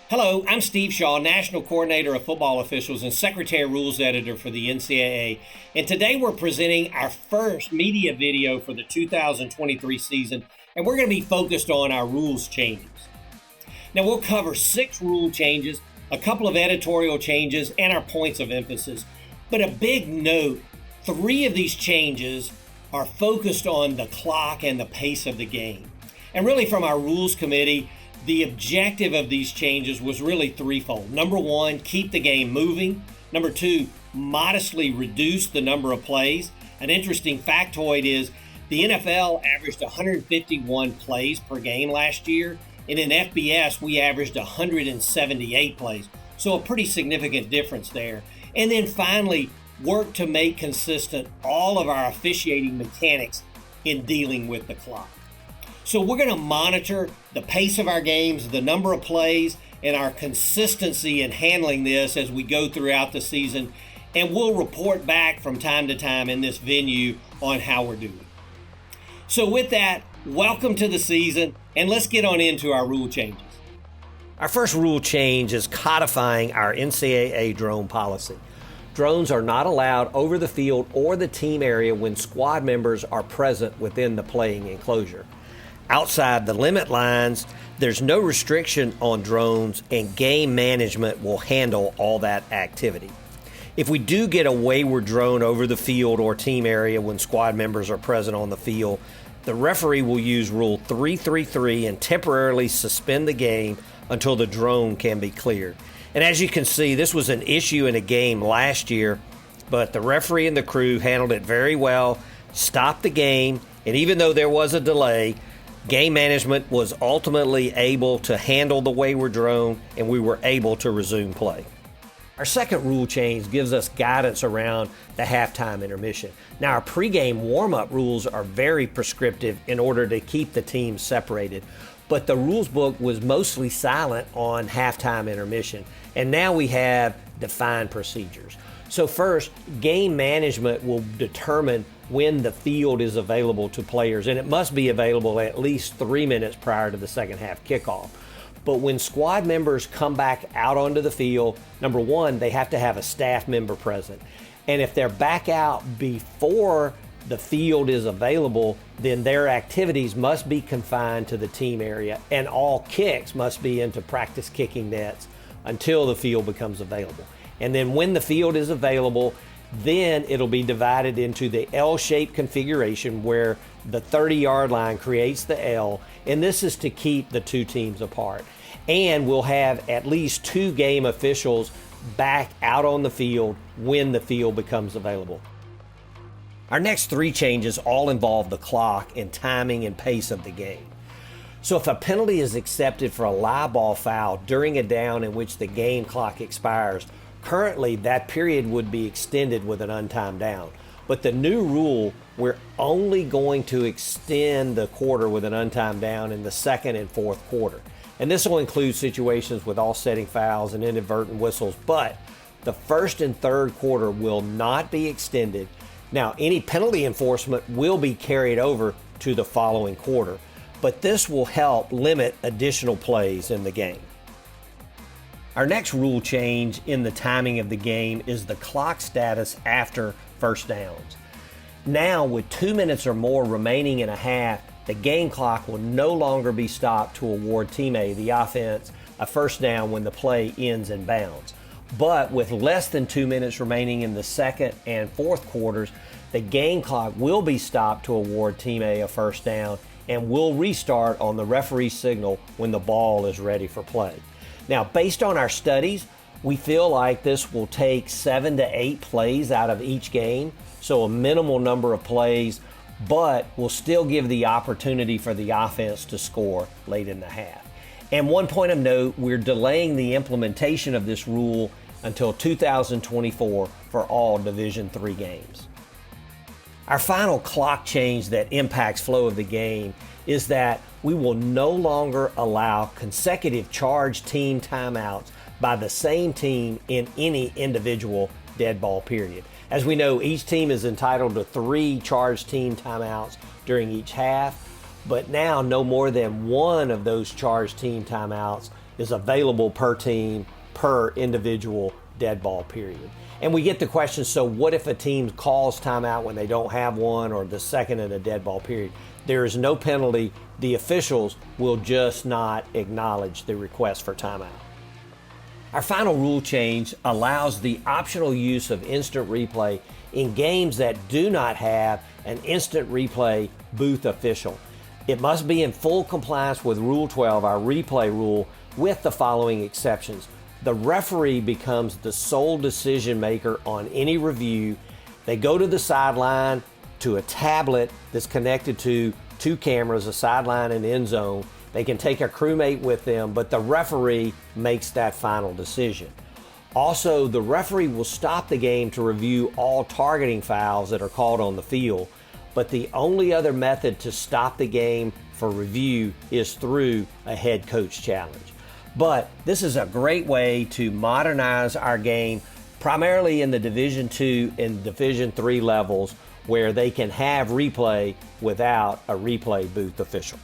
Hello, I'm Steve Shaw, National Coordinator of Football Officials and Secretary Rules Editor for the NCAA. And today we're presenting our first media video for the 2023 season, and we're going to be focused on our rules changes. Now we'll cover 6 rule changes, a couple of editorial changes, and our points of emphasis. But a big note, 3 of these changes are focused on the clock and the pace of the game. And really from our Rules Committee, the objective of these changes was really threefold. Number 1, keep the game moving. Number 2, modestly reduce the number of plays. An interesting factoid is the NFL averaged 151 plays per game last year, and in FBS we averaged 178 plays. So a pretty significant difference there. And then finally, work to make consistent all of our officiating mechanics in dealing with the clock. So we're going to monitor the pace of our games, the number of plays, and our consistency in handling this as we go throughout the season. And we'll report back from time to time in this venue on how we're doing. So with that, welcome to the season, and let's get on into our rule changes. Our first rule change is codifying our NCAA drone policy. Drones are not allowed over the field or the team area when squad members are present within the playing enclosure. Outside the limit lines, there's no restriction on drones, and game management will handle all that activity. If we do get a wayward drone over the field or team area when squad members are present on the field, the referee will use Rule 333 and temporarily suspend the game until the drone can be cleared. And as you can see, this was an issue in a game last year, but the referee and the crew handled it very well, stopped the game, and even though there was a delay, game management was ultimately able to handle the wayward drone, and we were able to resume play. Our second rule change gives us guidance around the halftime intermission. Now, our pregame warm-up rules are very prescriptive in order to keep the teams separated, but the rules book was mostly silent on halftime intermission, and now we have defined procedures. So first, game management will determine when the field is available to players, and it must be available at least 3 minutes prior to the second half kickoff. But when squad members come back out onto the field, number 1, they have to have a staff member present. And if they're back out before the field is available, then their activities must be confined to the team area, and all kicks must be into practice kicking nets until the field becomes available. And then when the field is available, then it'll be divided into the L-shaped configuration where the 30-yard line creates the L, and this is to keep the 2 teams apart. And we'll have at least 2 game officials back out on the field when the field becomes available. Our next 3 changes all involve the clock and timing and pace of the game. So if a penalty is accepted for a live ball foul during a down in which the game clock expires, currently that period would be extended with an untimed down. But the new rule, we're only going to extend the quarter with an untimed down in the second and fourth quarter. And this will include situations with offsetting fouls and inadvertent whistles, but the first and third quarter will not be extended. Now, any penalty enforcement will be carried over to the following quarter, but this will help limit additional plays in the game. Our next rule change in the timing of the game is the clock status after first downs. Now, with 2 minutes or more remaining in a half, the game clock will no longer be stopped to award Team A, the offense, a first down when the play ends in bounds. But with less than 2 minutes remaining in the second and fourth quarters, the game clock will be stopped to award Team A a first down and will restart on the referee's signal when the ball is ready for play. Now, based on our studies, we feel like this will take 7 to 8 plays out of each game, so a minimal number of plays, but will still give the opportunity for the offense to score late in the half. And one point of note, we're delaying the implementation of this rule until 2024 for all Division III games. Our final clock change that impacts flow of the game is that we will no longer allow consecutive charged team timeouts by the same team in any individual dead ball period. As we know, each team is entitled to 3 charged team timeouts during each half, but now no more than 1 of those charged team timeouts is available per team, per individual dead ball period. And we get the question, so what if a team calls timeout when they don't have one, or the second in a dead ball period? There is no penalty. The officials will just not acknowledge the request for timeout. Our final rule change allows the optional use of instant replay in games that do not have an instant replay booth official. It must be in full compliance with Rule 12, our replay rule, with the following exceptions. The referee becomes the sole decision maker on any review. They go to the sideline to a tablet that's connected to two cameras, a sideline and end zone. They can take a crewmate with them, but the referee makes that final decision. Also, the referee will stop the game to review all targeting fouls that are called on the field, but the only other method to stop the game for review is through a head coach challenge. But this is a great way to modernize our game, primarily in the Division II and Division III levels, where they can have replay without a replay booth official.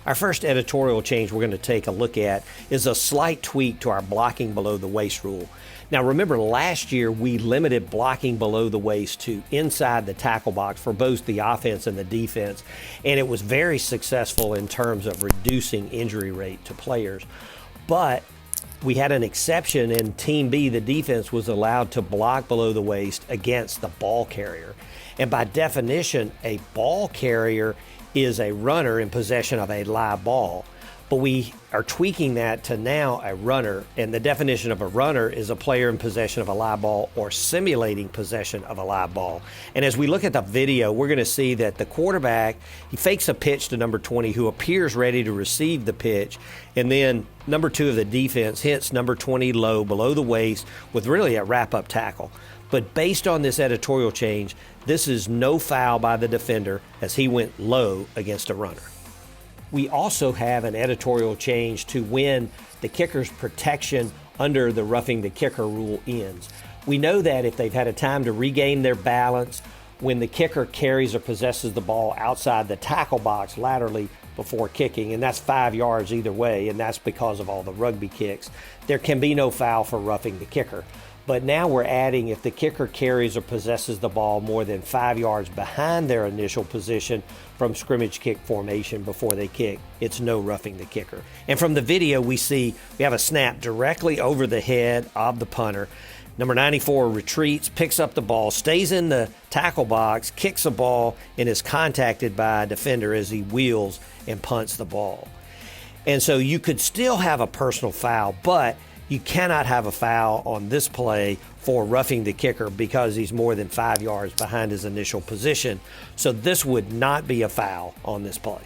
Our first editorial change we're going to take a look at is a slight tweak to our blocking below the waist rule. Now remember, last year we limited blocking below the waist to inside the tackle box for both the offense and the defense, and it was very successful in terms of reducing injury rate to players. But we had an exception in Team B. The defense was allowed to block below the waist against the ball carrier. And by definition, a ball carrier is a runner in possession of a live ball. But we are tweaking that to now a runner, and the definition of a runner is a player in possession of a live ball or simulating possession of a live ball. And as we look at the video, we're going to see that the quarterback, he fakes a pitch to number 20, who appears ready to receive the pitch, and then number 2 of the defense hits number 20 low below the waist with really a wrap-up tackle. But based on this editorial change, this is no foul by the defender as he went low against a runner. We also have an editorial change to when the kicker's protection under the roughing the kicker rule ends. We know that if they've had a time to regain their balance, when the kicker carries or possesses the ball outside the tackle box laterally before kicking, and that's 5 yards either way, and that's because of all the rugby kicks, there can be no foul for roughing the kicker. But now we're adding if the kicker carries or possesses the ball more than 5 yards behind their initial position from scrimmage kick formation before they kick, it's no roughing the kicker. And from the video we see we have a snap directly over the head of the punter. Number 94 retreats, picks up the ball, stays in the tackle box, kicks the ball, and is contacted by a defender as he wheels and punts the ball. And so you could still have a personal foul, but you cannot have a foul on this play for roughing the kicker because he's more than 5 yards behind his initial position. So this would not be a foul on this play.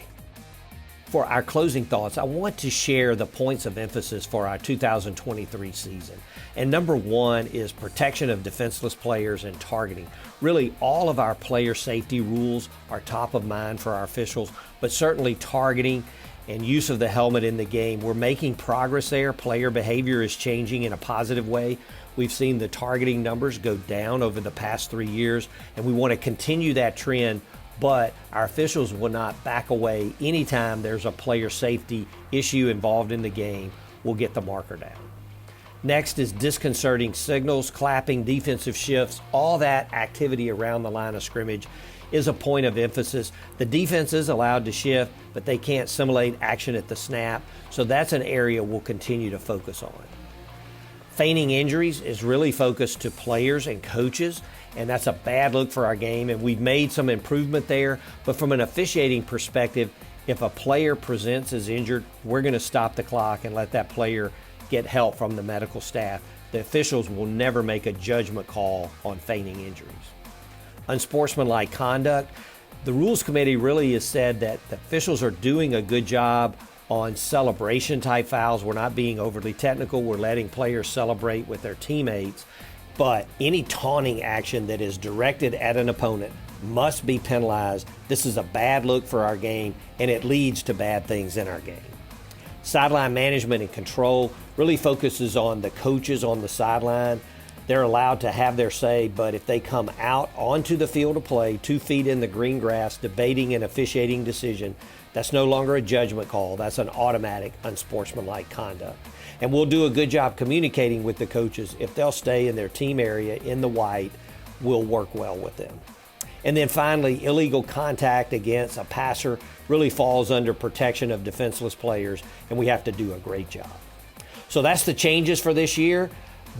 For our closing thoughts, I want to share the points of emphasis for our 2023 season. And number 1 is protection of defenseless players and targeting. Really, all of our player safety rules are top of mind for our officials, but certainly targeting and use of the helmet in the game. We're making progress there. Player behavior is changing in a positive way. We've seen the targeting numbers go down over the past 3 years, and we want to continue that trend, but our officials will not back away anytime there's a player safety issue involved in the game. We'll get the marker down. Next is disconcerting signals, clapping, defensive shifts, all that activity around the line of scrimmage is a point of emphasis. The defense is allowed to shift, but they can't simulate action at the snap, so that's an area we'll continue to focus on. Feigning injuries is really focused to players and coaches, and that's a bad look for our game, and we've made some improvement there, but from an officiating perspective, if a player presents as injured, we're going to stop the clock and let that player get help from the medical staff. The officials will never make a judgment call on feigning injuries. Unsportsmanlike conduct. The Rules Committee really has said that the officials are doing a good job on celebration type fouls. We're not being overly technical. We're letting players celebrate with their teammates. But any taunting action that is directed at an opponent must be penalized. This is a bad look for our game, and it leads to bad things in our game. Sideline management and control really focuses on the coaches on the sideline. they're allowed to have their say, but if they come out onto the field of play, 2 feet in the green grass, debating an officiating decision, that's no longer a judgment call. That's an automatic unsportsmanlike conduct. And we'll do a good job communicating with the coaches. If they'll stay in their team area in the white, we'll work well with them. And then finally, illegal contact against a passer really falls under protection of defenseless players, and we have to do a great job. So that's the changes for this year.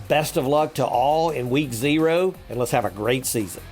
Best of luck to all in week 0, and let's have a great season.